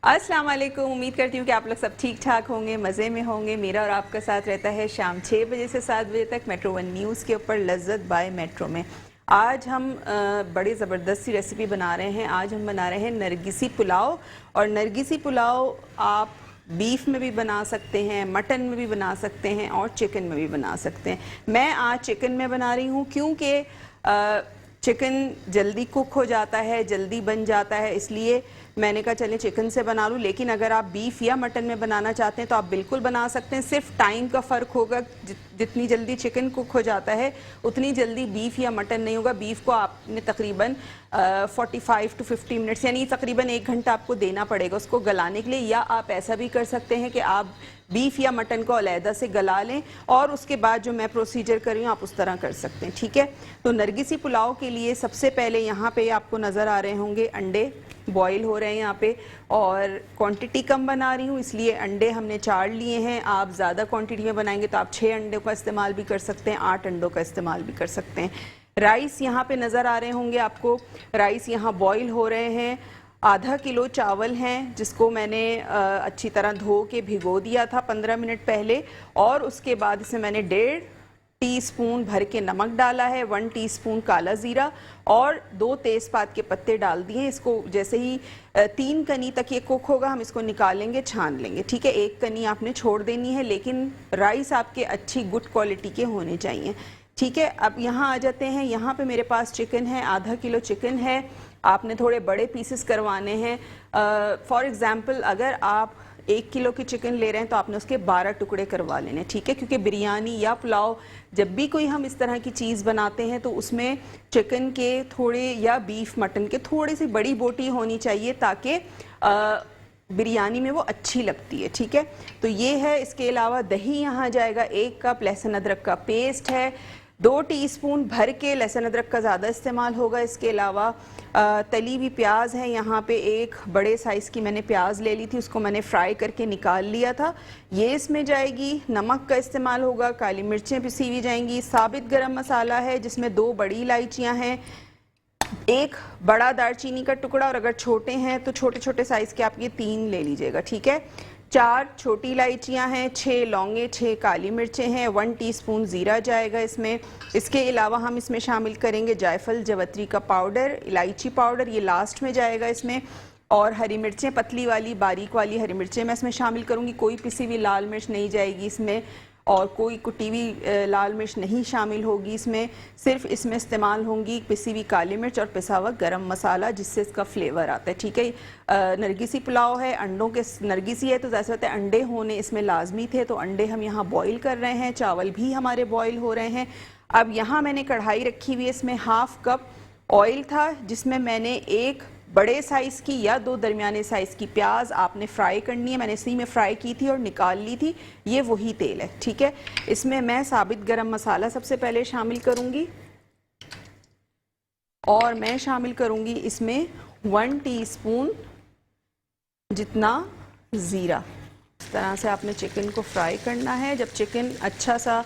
अस्सलाम वालेकुम। उम्मीद करती हूँ कि आप लोग सब ठीक ठाक होंगे, मज़े में होंगे। मेरा और आपका साथ रहता है शाम 6 बजे से 7 बजे तक मेट्रो वन न्यूज़ के ऊपर लज्जत बाय मेट्रो में। आज हम बड़ी ज़बरदस्त सी रेसिपी बना रहे हैं। आज हम बना रहे हैं नरगिसी पुलाव। और नरगिसी पुलाव आप बीफ में भी बना सकते हैं, मटन में भी बना सकते हैं और चिकन में भी बना सकते हैं। मैं आज चिकन में बना रही हूँ क्योंकि चिकन जल्दी कुक हो जाता है, जल्दी बन जाता है, इसलिए मैंने कहा चलें चिकन से बना लूँ। लेकिन अगर आप बीफ या मटन में बनाना चाहते हैं तो आप बिल्कुल बना सकते हैं। सिर्फ टाइम का फ़र्क होगा, जितनी जल्दी चिकन कुक हो जाता है उतनी जल्दी बीफ या मटन नहीं होगा। बीफ को आपने तकरीबन 45 to 50 मिनट्स यानी तकरीबन 1 घंटा आपको देना पड़ेगा उसको गलाने के लिए। या आप ऐसा भी कर सकते हैं कि आप बीफ या मटन को अलहदा से गला लें और उसके बाद जो मैं प्रोसीजर कर रही हूँ आप उस तरह कर सकते हैं, ठीक है। तो नरगिसी पुलाव के लिए सबसे पहले यहाँ पे आपको नज़र आ रहे होंगे अंडे बॉईल हो रहे हैं यहाँ पे, और क्वांटिटी कम बना रही हूँ इसलिए अंडे हमने 4 लिए हैं। आप ज़्यादा क्वांटिटी में बनाएंगे तो आप 6 अंडों का इस्तेमाल भी कर सकते हैं, 8 अंडों का इस्तेमाल भी कर सकते हैं। राइस यहाँ पे नज़र आ रहे होंगे आपको, राइस यहाँ बॉईल हो रहे हैं। आधा किलो चावल हैं जिसको मैंने अच्छी तरह धो के भिगो दिया था 15 मिनट पहले, और उसके बाद इसमें मैंने 1.5 टीस्पून भर के नमक डाला है, 1 टीस्पून काला ज़ीरा और 2 तेज़पात के पत्ते डाल दिए। इसको जैसे ही 3 कनी तक ये कुक होगा हम इसको निकालेंगे, छान लेंगे, ठीक है। 1 कनी आपने छोड़ देनी है, लेकिन राइस आपके अच्छी गुड क्वालिटी के होने चाहिए, ठीक है। अब यहाँ आ जाते हैं। यहाँ पे मेरे पास चिकन है, आधा किलो चिकन है। आपने थोड़े बड़े पीसेस करवाने हैं। फॉर एग्ज़ाम्पल अगर आप 1 किलो की चिकन ले रहे हैं तो आपने उसके 12 टुकड़े करवा लेने, ठीक है। क्योंकि बिरयानी या पुलाव जब भी कोई हम इस तरह की चीज़ बनाते हैं तो उसमें चिकन के थोड़े या बीफ मटन के थोड़ी सी बड़ी बोटी होनी चाहिए ताकि बिरयानी में वो अच्छी लगती है, ठीक है। तो ये है। इसके अलावा दही यहाँ जाएगा, 1 कप लहसुन अदरक का पेस्ट है, 2 टीस्पून भर के लहसुन अदरक का ज़्यादा इस्तेमाल होगा। इसके अलावा तली हुई प्याज है यहाँ पे, 1 बड़े साइज़ की मैंने प्याज ले ली थी, उसको मैंने फ्राई करके निकाल लिया था, ये इसमें जाएगी। नमक का इस्तेमाल होगा, काली मिर्चें पिसी हुई जाएंगी, साबित गरम मसाला है जिसमें 2 बड़ी इलायचियाँ हैं, 1 बड़ा दालचीनी का टुकड़ा, और अगर छोटे हैं तो छोटे छोटे साइज़ के आप ये 3 ले लीजिएगा, ठीक है। 4 छोटी इलायचियाँ हैं, 6 लौंगे, 6 काली मिर्चें हैं, 1 टीस्पून ज़ीरा जाएगा इसमें। इसके अलावा हम इसमें शामिल करेंगे जायफल जवत्री का पाउडर, इलायची पाउडर, ये लास्ट में जाएगा इसमें। और हरी मिर्चें, पतली वाली बारीक वाली हरी मिर्चें मैं इसमें शामिल करूँगी। कोई पिसी हुई लाल मिर्च नहीं जाएगी इसमें और कोई कुटी हुई लाल मिर्च नहीं शामिल होगी इसमें। सिर्फ इसमें इस्तेमाल होंगी पिसी हुई काली मिर्च और पिसा हुआ गरम मसाला जिससे इसका फ्लेवर आता है, ठीक है। नरगिसी पुलाव है, अंडों के नरगिसी है तो जैसे होता है अंडे होने इसमें लाजमी थे, तो अंडे हम यहाँ बॉईल कर रहे हैं, चावल भी हमारे बॉईल हो रहे हैं। अब यहाँ मैंने कढ़ाई रखी हुई है, इसमें 1/2 कप ऑयल था जिसमें मैंने 1 बड़े साइज़ की या 2 दरमियाने साइज़ की प्याज आपने फ्राई करनी है, मैंने इसी में फ्राई की थी और निकाल ली थी, ये वही तेल है, ठीक है। इसमें मैं साबित गरम मसाला सबसे पहले शामिल करूंगी और मैं शामिल करूंगी इसमें 1 टीस्पून जितना ज़ीरा। इस तरह से आपने चिकन को फ्राई करना है। जब चिकन अच्छा सा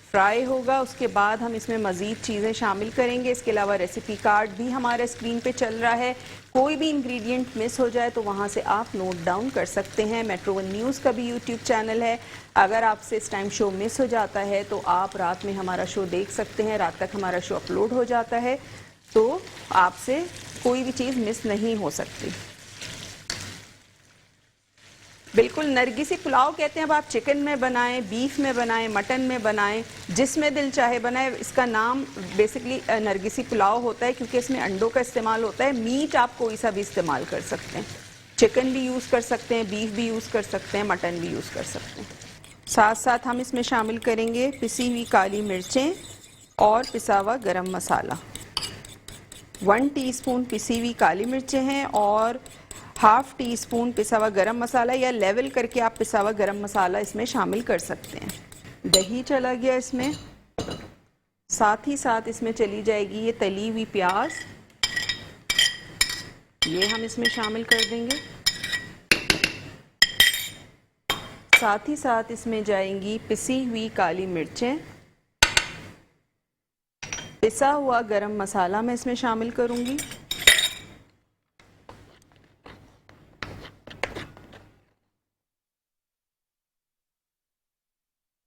फ्राई होगा उसके बाद हम इसमें मज़ीद चीज़ें शामिल करेंगे। इसके अलावा रेसिपी कार्ड भी हमारे स्क्रीन पे चल रहा है, कोई भी इंग्रेडिएंट मिस हो जाए तो वहाँ से आप नोट डाउन कर सकते हैं। मेट्रो वन न्यूज़ का भी यूट्यूब चैनल है, अगर आपसे इस टाइम शो मिस हो जाता है तो आप रात में हमारा शो देख सकते हैं, रात तक हमारा शो अपलोड हो जाता है तो आपसे कोई भी चीज़ मिस नहीं हो सकती। बिल्कुल नरगिसी पुलाव कहते हैं। अब आप चिकन में बनाएं, बीफ में बनाएं, मटन में बनाएं, जिसमें दिल चाहे बनाएं। इसका नाम बेसिकली नरगिसी पुलाव होता है क्योंकि इसमें अंडों का इस्तेमाल होता है। मीट आप कोई सा भी इस्तेमाल कर सकते हैं, चिकन भी यूज़ कर सकते हैं, बीफ भी यूज़ कर सकते हैं, मटन भी यूज़ कर सकते हैं। साथ साथ हम इसमें शामिल करेंगे पिसी हुई काली मिर्चें और पिसा हुआ गरम मसाला। 1 टीस्पून पिसी हुई काली मिर्चें हैं और 1/2 टीस्पून पिसा हुआ गरम मसाला, या लेवल करके आप पिसा हुआ गरम मसाला इसमें शामिल कर सकते हैं। दही चला गया इसमें, साथ ही साथ इसमें चली जाएगी ये तली हुई प्याज, ये हम इसमें शामिल कर देंगे। साथ ही साथ इसमें जाएंगी पिसी हुई काली मिर्चें, पिसा हुआ गरम मसाला मैं इसमें शामिल करूंगी,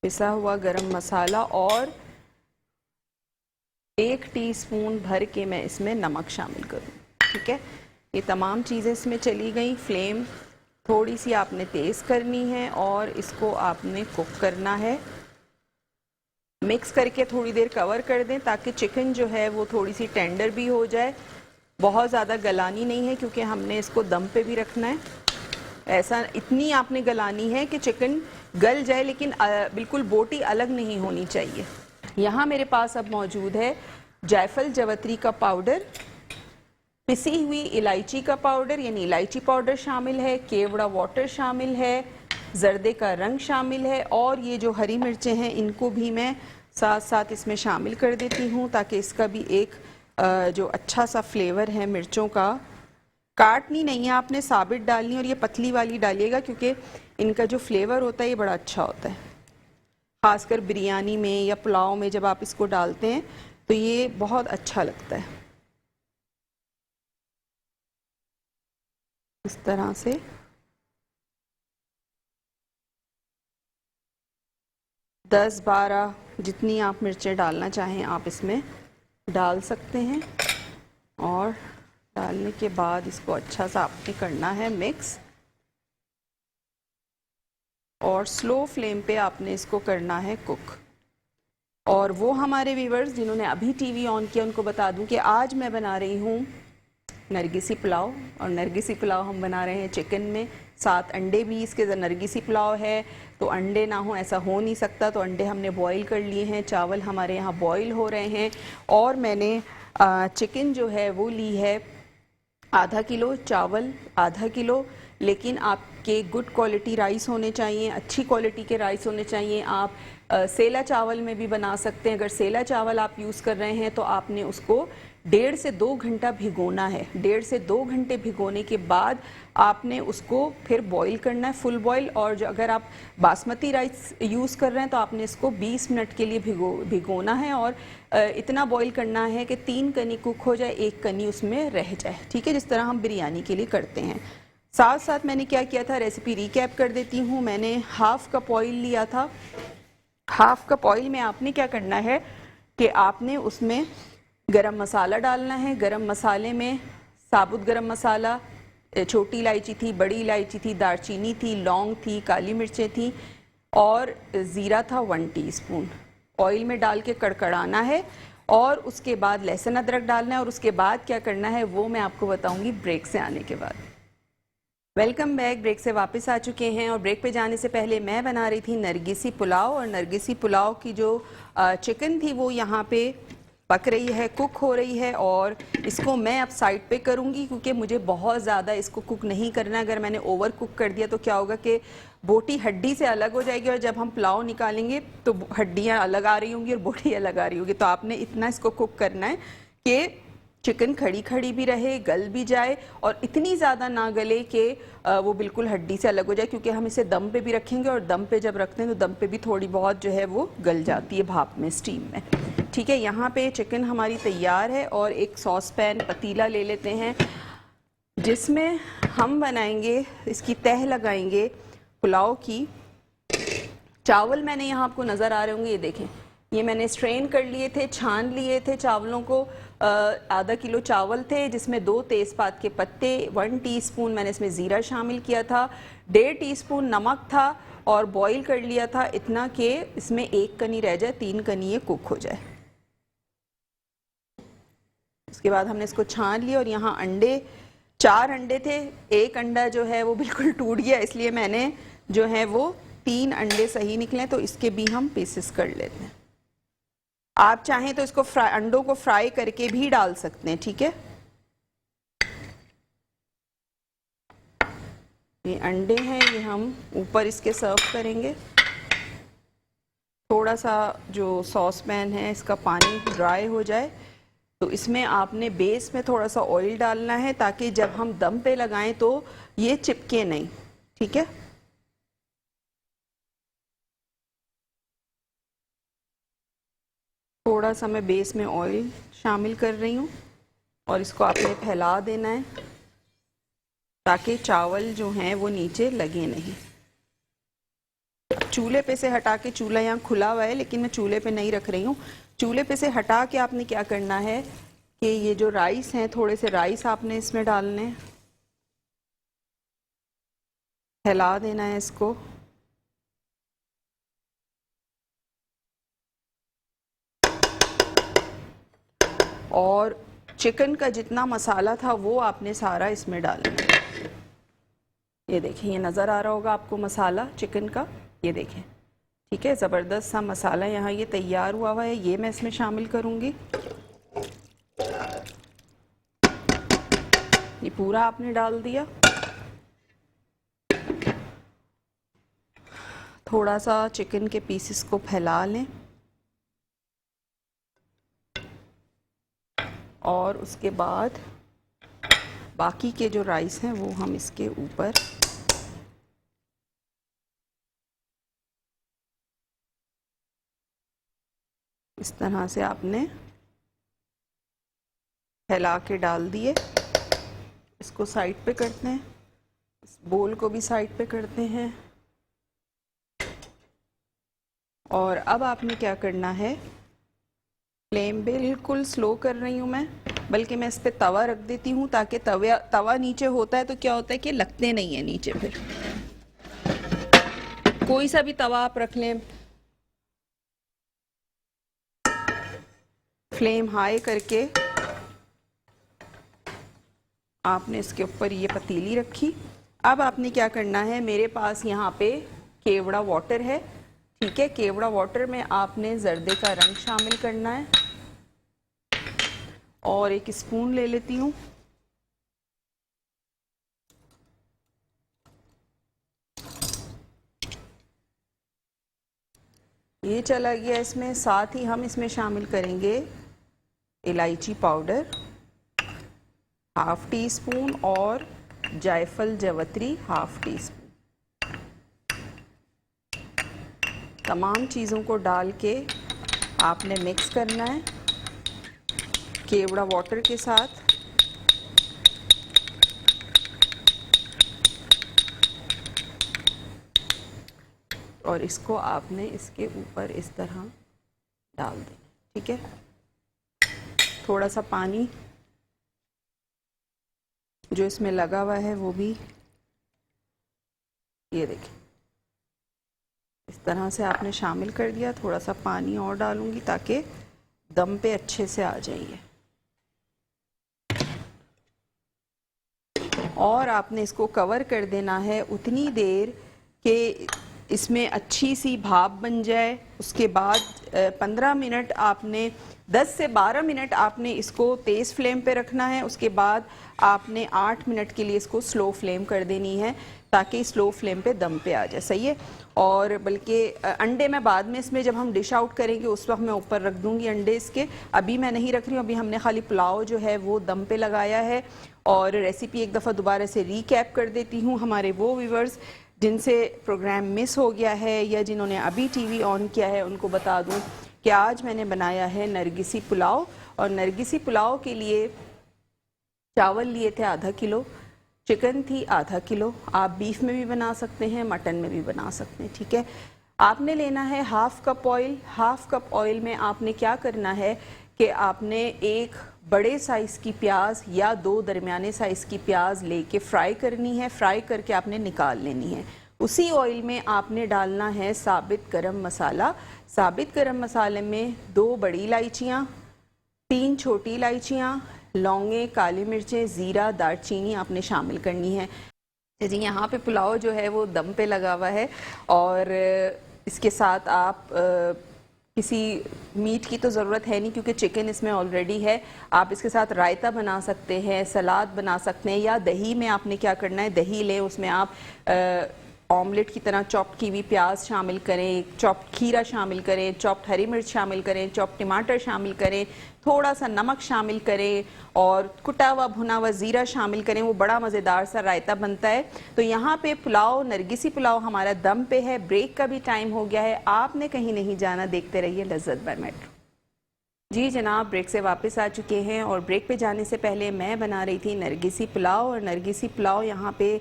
पिसा हुआ गरम मसाला और 1 टीस्पून भर के मैं इसमें नमक शामिल करूँ। ठीक है, ये तमाम चीज़ें इसमें चली गई। फ्लेम थोड़ी सी आपने तेज़ करनी है और इसको आपने कुक करना है। मिक्स करके थोड़ी देर कवर कर दें ताकि चिकन जो है वो थोड़ी सी टेंडर भी हो जाए। बहुत ज़्यादा गलानी नहीं है क्योंकि हमने इसको दम पे भी रखना है। ऐसा इतनी आपने गलानी है कि चिकन गल जाए, लेकिन बिल्कुल बोटी अलग नहीं होनी चाहिए। यहाँ मेरे पास अब मौजूद है जायफल जवतरी का पाउडर, पिसी हुई इलायची का पाउडर यानी इलायची पाउडर शामिल है, केवड़ा वाटर शामिल है, जर्दे का रंग शामिल है और ये जो हरी मिर्चें हैं इनको भी मैं साथ साथ इसमें शामिल कर देती हूँ ताकि इसका भी एक जो अच्छा सा फ्लेवर है मिर्चों का। काटनी नहीं है आपने, साबित डालनी और ये पतली वाली डालिएगा क्योंकि इनका जो फ्लेवर होता है ये बड़ा अच्छा होता है। खासकर बिरयानी में या पुलाव में जब आप इसको डालते हैं तो ये बहुत अच्छा लगता है। इस तरह से दस 12 जितनी आप मिर्चें डालना चाहें आप इसमें डाल सकते हैं और डालने के बाद इसको अच्छा सा आपने करना है मिक्स और स्लो फ्लेम पे आपने इसको करना है कुक। और वो हमारे व्यूअर्स जिन्होंने अभी टीवी ऑन किया उनको बता दूं कि आज मैं बना रही हूँ नरगिसी पुलाव और नरगिसी पुलाव हम बना रहे हैं चिकन में, साथ अंडे भी। इसके नरगिसी पुलाव है तो अंडे ना हो ऐसा हो नहीं सकता, तो अंडे हमने बॉईल कर लिए हैं। चावल हमारे यहाँ बॉईल हो रहे हैं और मैंने चिकन जो है वो ली है आधा किलो, चावल आधा किलो। लेकिन आपके गुड क्वालिटी राइस होने चाहिए, अच्छी क्वालिटी के राइस होने चाहिए। आप सेला चावल में भी बना सकते हैं। अगर सेला चावल आप यूज़ कर रहे हैं तो आपने उसको 1.5 से 2 घंटा भिगोना है। 1.5 से 2 घंटे भिगोने के बाद आपने उसको फिर बॉईल करना है, फुल बॉईल। और जो अगर आप बासमती राइस यूज़ कर रहे हैं तो आपने इसको 20 मिनट के लिए भिगोना है और इतना बॉईल करना है कि 3 कनी कुक हो जाए, 1 कनी उसमें रह जाए। ठीक है, जिस तरह हम बिरयानी के लिए करते हैं। साथ साथ मैंने क्या किया था, रेसिपी रिकैप कर देती हूँ। मैंने 1/2 कप ऑयल लिया था। 1/2 कप ऑयल में आपने क्या करना है कि आपने उसमें गरम मसाला डालना है। गरम मसाले में साबुत गरम मसाला, छोटी इलायची थी, बड़ी इलायची थी, दालचीनी थी, लौंग थी, काली मिर्चें थी और ज़ीरा था 1 टीस्पून। ऑयल में डाल के कड़कड़ाना है और उसके बाद लहसुन अदरक डालना है और उसके बाद क्या करना है वो मैं आपको बताऊंगी ब्रेक से आने के बाद। Welcome back. ब्रेक से वापस आ चुके हैं और ब्रेक पे जाने से पहले मैं बना रही थी नरगिसी पुलाव और नरगिसी पुलाव की जो चिकन थी वो यहाँ पे पक रही है, कुक हो रही है और इसको मैं अब साइड पे करूँगी क्योंकि मुझे बहुत ज़्यादा इसको कुक नहीं करना। अगर मैंने ओवर कुक कर दिया तो क्या होगा कि बोटी हड्डी से अलग हो जाएगी और जब हम पुलाव निकालेंगे तो हड्डियाँ अलग आ रही होंगी और बोटी अलग आ रही होगी। तो आपने इतना इसको कुक करना है कि चिकन खड़ी खड़ी भी रहे, गल भी जाए और इतनी ज़्यादा ना गले कि वो बिल्कुल हड्डी से अलग हो जाए, क्योंकि हम इसे दम पे भी रखेंगे और दम पे जब रखते हैं तो दम पे भी थोड़ी बहुत जो है वो गल जाती है भाप में, स्टीम में। ठीक है, यहाँ पे चिकन हमारी तैयार है और एक सॉस पैन पतीला ले लेते हैं जिसमें हम बनाएंगे, इसकी तह लगाएंगे पुलाव की। चावल मैंने यहाँ आपको नज़र आ रहे होंगे, ये देखें, ये मैंने स्ट्रेन कर लिए थे, छान लिए थे चावलों को। आधा किलो चावल थे जिसमें 2 तेज़पात के पत्ते, 1 टीस्पून मैंने इसमें ज़ीरा शामिल किया था, 1.5 टीस्पून नमक था और बॉईल कर लिया था इतना कि इसमें 1 कनी रह जाए, 3 कनी ये कुक हो जाए। उसके बाद हमने इसको छान लिया और यहाँ अंडे, 4 अंडे थे, 1 अंडा जो है वो बिल्कुल टूट गया, इसलिए मैंने जो है वो 3 अंडे सही निकले, तो इसके भी हम पीसेस कर लेते हैं। आप चाहें तो इसको अंडों को फ्राई करके भी डाल सकते हैं। ठीक है, ये अंडे हैं, ये हम ऊपर इसके सर्व करेंगे। थोड़ा सा जो सॉस पैन है इसका पानी ड्राई हो जाए तो इसमें आपने बेस में थोड़ा सा ऑयल डालना है ताकि जब हम दम पे लगाएं तो ये चिपके नहीं। ठीक है, थोड़ा सा मैं बेस में ऑयल शामिल कर रही हूँ और इसको आपने फैला देना है ताकि चावल जो हैं वो नीचे लगे नहीं। चूल्हे पे से हटा के, चूल्हा यहाँ खुला हुआ है लेकिन मैं चूल्हे पे नहीं रख रही हूँ, चूल्हे पे से हटा के आपने क्या करना है कि ये जो राइस हैं, थोड़े से राइस आपने इसमें डालने, फैला देना है इसको। और चिकन का जितना मसाला था वो आपने सारा इसमें डालना है। ये देखें, ये नज़र आ रहा होगा आपको मसाला चिकन का, ये देखें, ठीक है। ज़बरदस्त सा मसाला यहाँ ये तैयार हुआ हुआ है, ये मैं इसमें शामिल करूँगी। ये पूरा आपने डाल दिया। थोड़ा सा चिकन के पीसेस को फैला लें और उसके बाद बाकी के जो राइस हैं वो हम इसके ऊपर इस तरह से आपने फैला के डाल दिए। इसको साइड पे करते हैं, इस बोल को भी साइड पे करते हैं। और अब आपने क्या करना है, फ्लेम बिल्कुल स्लो कर रही हूँ मैं, बल्कि मैं इस पे तवा रख देती हूँ ताकि तवा नीचे होता है तो क्या होता है कि लगते नहीं है नीचे। फिर कोई सा भी तवा आप रख लें, फ्लेम हाई करके आपने इसके ऊपर ये पतीली रखी। अब आपने क्या करना है, मेरे पास यहाँ पे केवड़ा वाटर है, ठीक है। केवड़ा वाटर में आपने जर्दे का रंग शामिल करना है और एक स्पून ले लेती हूँ। ये चला गया इसमें। साथ ही हम इसमें शामिल करेंगे इलायची पाउडर ½ टीस्पून और जायफल जवतरी ½ टीस्पून। तमाम चीज़ों को डाल के आपने मिक्स करना है केवड़ा वाटर के साथ। और इसको आपने इसके ऊपर इस तरह डाल देना, ठीक है। थोड़ा सा पानी जो इसमें लगा हुआ है वो भी, ये देखिए, इस तरह से आपने शामिल कर दिया। थोड़ा सा पानी और डालूंगी ताकि दम पे अच्छे से आ जाइए। और आपने इसको कवर कर देना है उतनी देर कि इसमें अच्छी सी भाप बन जाए। उसके बाद 15 मिनट आपने 10 से 12 मिनट आपने इसको तेज़ फ्लेम पे रखना है। उसके बाद आपने 8 मिनट के लिए इसको स्लो फ्लेम कर देनी है ताकि स्लो फ्लेम पे दम पे आ जाए, सही है। और बल्कि अंडे मैं बाद में इसमें जब हम डिश आउट करेंगे उस वक्त मैं ऊपर रख दूंगी अंडे इसके, अभी मैं नहीं रख रही हूँ। अभी हमने खाली पुलाव जो है वो दम पे लगाया है। और रेसिपी एक दफ़ा दोबारा से रीकैप कर देती हूँ हमारे वो व्यूवर्स जिनसे प्रोग्राम मिस हो गया है या जिन्होंने अभी टीवी ऑन किया है, उनको बता दूं कि आज मैंने बनाया है नरगिसी पुलाव। और नरगिसी पुलाव के लिए चावल लिए थे ½ किलो, चिकन थी ½ किलो। आप बीफ में भी बना सकते हैं, मटन में भी बना सकते हैं, ठीक है। आपने लेना है ½ कप ऑयल। ½ कप ऑयल में आपने क्या करना है कि आपने एक बड़े साइज़ की प्याज या 2 दरमियाने साइज़ की प्याज लेके फ्राई करनी है। फ्राई करके आपने निकाल लेनी है। उसी ऑयल में आपने डालना है साबित गरम मसाला। साबित गरम मसाले में 2 बड़ी इलायचियाँ, 3 छोटी इलायचियाँ, लौंगे, काली मिर्चें, ज़ीरा, दालचीनी आपने शामिल करनी है। जी, यहाँ पे पुलाव जो है वो दम पे लगा हुआ है और इसके साथ आप किसी मीट की तो ज़रूरत है नहीं क्योंकि चिकन इसमें ऑलरेडी है। आप इसके साथ रायता बना सकते हैं, सलाद बना सकते हैं, या दही में आपने क्या करना है, दही लें, उसमें आप ऑमलेट की तरह चॉप्ड की हुई प्याज शामिल करें, चॉप्ड खीरा शामिल करें, चॉप्ड हरी मिर्च शामिल करें, चॉप्ड टमाटर शामिल करें, थोड़ा सा नमक शामिल करें और कुटा हुआ भुना हुआ ज़ीरा शामिल करें। वो बड़ा मज़ेदार सा रायता बनता है। तो यहाँ पे पुलाव, नरगिसी पुलाव हमारा दम पे है। ब्रेक का भी टाइम हो गया है। आपने कहीं नहीं जाना, देखते रहिए लज़्ज़त बाय मेट्रो। जी जनाब, ब्रेक से वापस आ चुके हैं और ब्रेक पे जाने से पहले मैं बना रही थी नरगिसी पुलाव। और नरगिसी पुलाव यहाँ पे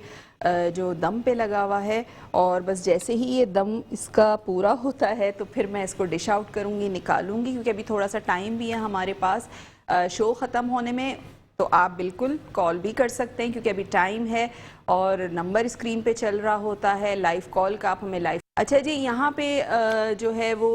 जो दम पे लगा हुआ है, और बस जैसे ही ये दम इसका पूरा होता है तो फिर मैं इसको डिश आउट करूँगी, निकालूंगी, क्योंकि अभी थोड़ा सा टाइम भी है हमारे पास शो ख़त्म होने में। तो आप बिल्कुल कॉल भी कर सकते हैं क्योंकि अभी टाइम है और नंबर स्क्रीन पे चल रहा होता है लाइव कॉल का, आप हमें लाइव। अच्छा जी, यहाँ पे जो है वो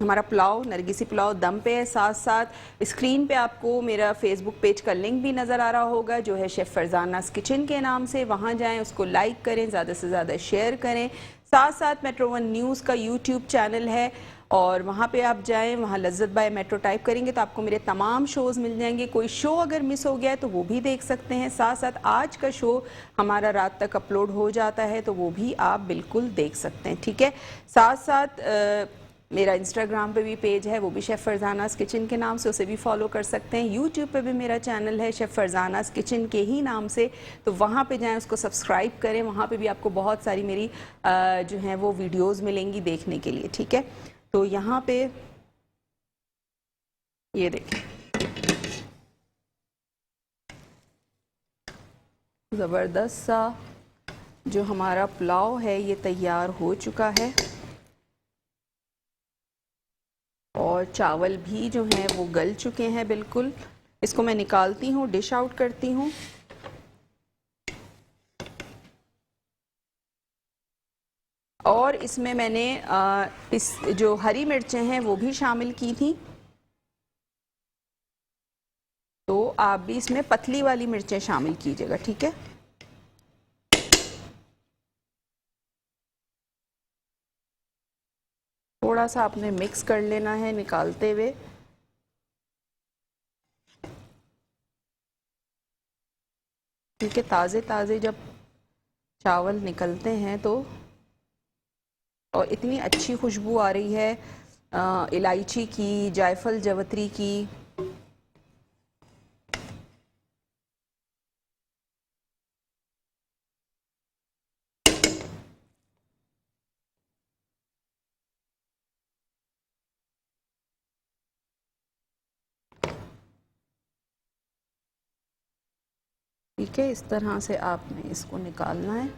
हमारा पुलाव, नरगिसी पुलाव दम पे है। साथ साथ स्क्रीन पे आपको मेरा फेसबुक पेज का लिंक भी नज़र आ रहा होगा जो है शेफ़ फरजानास किचन के नाम से। वहाँ जाएं, उसको लाइक करें, ज़्यादा से ज़्यादा शेयर करें। साथ साथ मेट्रो वन न्यूज़ का यूट्यूब चैनल है और वहाँ पे आप जाएं, वहाँ लज्जत बाय मेट्रो टाइप करेंगे तो आपको मेरे तमाम शोज़ मिल जाएंगे। कोई शो अगर मिस हो गया है तो वो भी देख सकते हैं। साथ साथ आज का शो हमारा रात तक अपलोड हो जाता है तो वो भी आप बिल्कुल देख सकते हैं, ठीक है। साथ साथ मेरा इंस्टाग्राम पे भी पेज है, वो भी शेफ़ फरजानास किचन के नाम से, उसे भी फॉलो कर सकते हैं। यूट्यूब पे भी मेरा चैनल है शेफ़ फरजानास किचन के ही नाम से, तो वहाँ पे जाएं, उसको सब्सक्राइब करें। वहाँ पे भी आपको बहुत सारी मेरी जो हैं वो वीडियोज़ मिलेंगी देखने के लिए, ठीक है। तो यहाँ पे ये देखें, ज़बरदस्त सा जो हमारा पुलाव है ये तैयार हो चुका है और चावल भी जो हैं वो गल चुके हैं बिल्कुल। इसको मैं निकालती हूँ, डिश आउट करती हूँ। और इसमें मैंने इस जो हरी मिर्चें हैं वो भी शामिल की थी, तो आप भी इसमें पतली वाली मिर्चें शामिल कीजिएगा, ठीक है। थोड़ा सा आपने मिक्स कर लेना है निकालते हुए। क्योंकि ताज़े ताज़े जब चावल निकलते हैं तो, और इतनी अच्छी खुशबू आ रही है इलायची की, जायफल जवतरी की। ठीक है, इस तरह से आपने इसको निकालना है।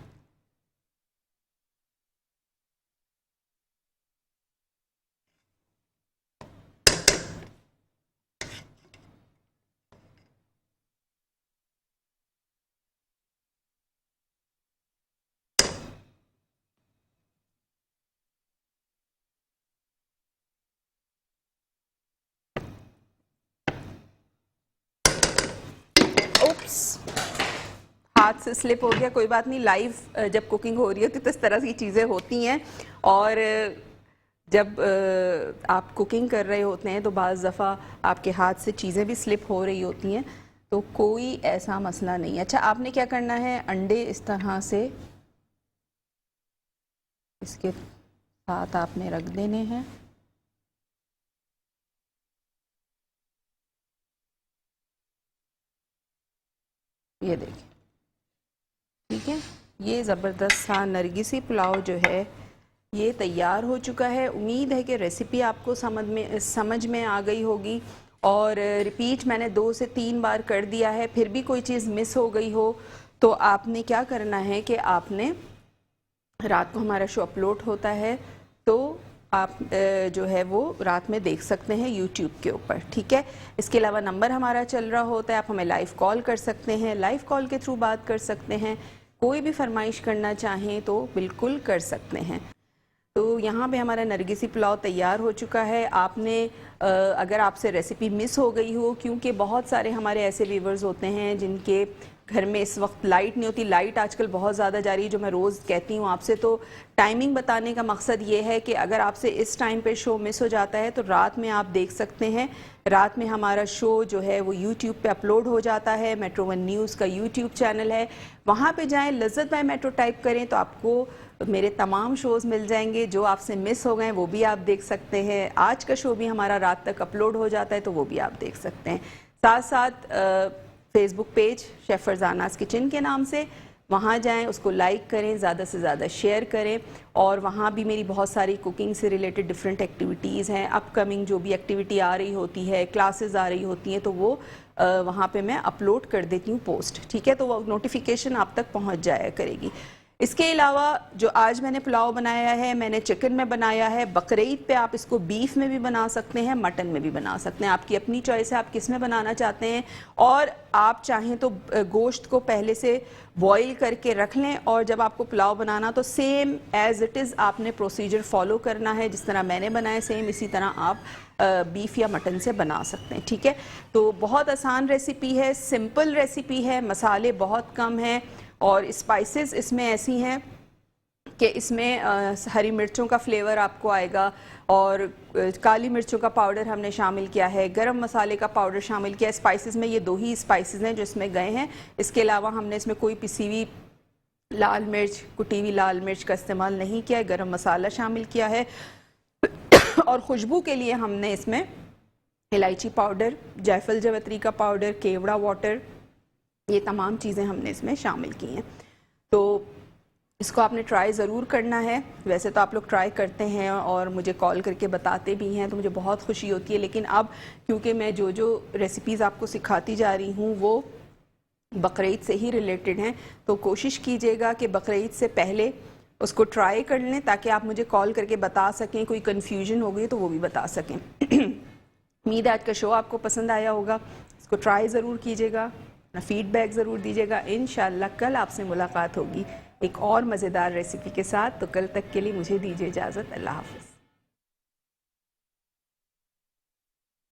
ओप्स, हाथ से स्लिप हो गया, कोई बात नहीं। लाइव जब कुकिंग हो रही होती है तो इस तरह की चीज़ें होती हैं। और जब आप कुकिंग कर रहे होते हैं तो बाज़ दफ़ा आपके हाथ से चीज़ें भी स्लिप हो रही होती हैं, तो कोई ऐसा मसला नहीं है। अच्छा, आपने क्या करना है, अंडे इस तरह से इसके साथ आपने रख देने हैं। ये देखिए, ठीक है। ये ज़बरदस्त सा नरगिसी पुलाव जो है ये तैयार हो चुका है। उम्मीद है कि रेसिपी आपको समझ में आ गई होगी। और रिपीट मैंने 2 से 3 बार कर दिया है, फिर भी कोई चीज़ मिस हो गई हो तो आपने क्या करना है कि आपने, रात को हमारा शो अपलोड होता है तो आप जो है वो रात में देख सकते हैं यूट्यूब के ऊपर, ठीक है। इसके अलावा नंबर हमारा चल रहा होता है, आप हमें लाइव कॉल कर सकते हैं, लाइव कॉल के थ्रू बात कर सकते हैं। कोई भी फरमाइश करना चाहें तो बिल्कुल कर सकते हैं। तो यहाँ पे हमारा नरगिसी पुलाव तैयार हो चुका है। आपने अगर आपसे रेसिपी मिस हो गई हो, क्योंकि बहुत सारे हमारे ऐसे व्यूवर्स होते हैं जिनके घर में इस वक्त लाइट नहीं होती, लाइट आजकल बहुत ज़्यादा जा रही है, जो मैं रोज़ कहती हूँ आपसे। तो टाइमिंग बताने का मकसद ये है कि अगर आपसे इस टाइम पे शो मिस हो जाता है तो रात में आप देख सकते हैं। रात में हमारा शो जो है वो यूट्यूब पे अपलोड हो जाता है। मेट्रो वन न्यूज़ का यूट्यूब चैनल है, वहाँ पे जाएं, लज्जत बाय मेट्रो टाइप करें तो आपको मेरे तमाम शोज़ मिल जाएंगे। जो आपसे मिस हो गए वो भी आप देख सकते हैं। आज का शो भी हमारा रात तक अपलोड हो जाता है तो वो भी आप देख सकते हैं। साथ साथ Facebook page chef Farzana's kitchen के नाम से, वहाँ जाएं, उसको लाइक करें, ज़्यादा से ज़्यादा शेयर करें। और वहाँ भी मेरी बहुत सारी कुकिंग से रिलेटेड डिफरेंट एक्टिविटीज़ हैं। अपकमिंग जो भी एक्टिविटी आ रही होती है, क्लासेस आ रही होती हैं, तो वो वहाँ पे मैं अपलोड कर देती हूँ पोस्ट, ठीक है। तो वो नोटिफिकेशन आप तक पहुँच जाया करेगी। इसके अलावा जो आज मैंने पुलाव बनाया है, मैंने चिकन में बनाया है। बकरीद पे आप इसको बीफ में भी बना सकते हैं, मटन में भी बना सकते हैं, आपकी अपनी चॉइस है आप किस में बनाना चाहते हैं। और आप चाहें तो गोश्त को पहले से बॉईल करके रख लें, और जब आपको पुलाव बनाना तो सेम एज इट इज़ आपने प्रोसीजर फॉलो करना है। जिस तरह मैंने बनाया सेम इसी तरह आप बीफ या मटन से बना सकते हैं, ठीक है। तो बहुत आसान रेसिपी है, सिंपल रेसिपी है, मसाले बहुत कम हैं, और स्पाइसेस इसमें ऐसी हैं कि इसमें हरी मिर्चों का फ्लेवर आपको आएगा, और काली मिर्चों का पाउडर हमने शामिल किया है, गरम मसाले का पाउडर शामिल किया है। स्पाइसेस में ये 2 ही स्पाइसेस हैं जो इसमें गए हैं। इसके अलावा हमने इसमें कोई पिसी हुई लाल मिर्च, कुटी हुई लाल मिर्च का इस्तेमाल नहीं किया है, गरम मसाला शामिल किया है। और खुशबू के लिए हमने इसमें इलायची पाउडर, जायफल जावित्री का पाउडर, केवड़ा वाटर, ये तमाम चीज़ें हमने इसमें शामिल की हैं। तो इसको आपने ट्राई ज़रूर करना है। वैसे तो आप लोग ट्राई करते हैं और मुझे कॉल करके बताते भी हैं, तो मुझे बहुत खुशी होती है। लेकिन अब क्योंकि मैं जो जो रेसिपीज़ आपको सिखाती जा रही हूँ वो बकरीद से ही रिलेटेड हैं, तो कोशिश कीजिएगा कि बकरीद से पहले उसको ट्राई कर लें, ताकि आप मुझे कॉल करके बता सकें। कोई कन्फ्यूजन हो गई तो वो भी बता सकें। उम्मीद है आज का शो आपको पसंद आया होगा। इसको ट्राई ज़रूर कीजिएगा, अपना फीडबैक ज़रूर दीजिएगा। इंशाल्लाह कल आपसे मुलाकात होगी एक और मज़ेदार रेसिपी के साथ। तो कल तक के लिए मुझे दीजिए इजाज़त। अल्लाह हाफ़िज़।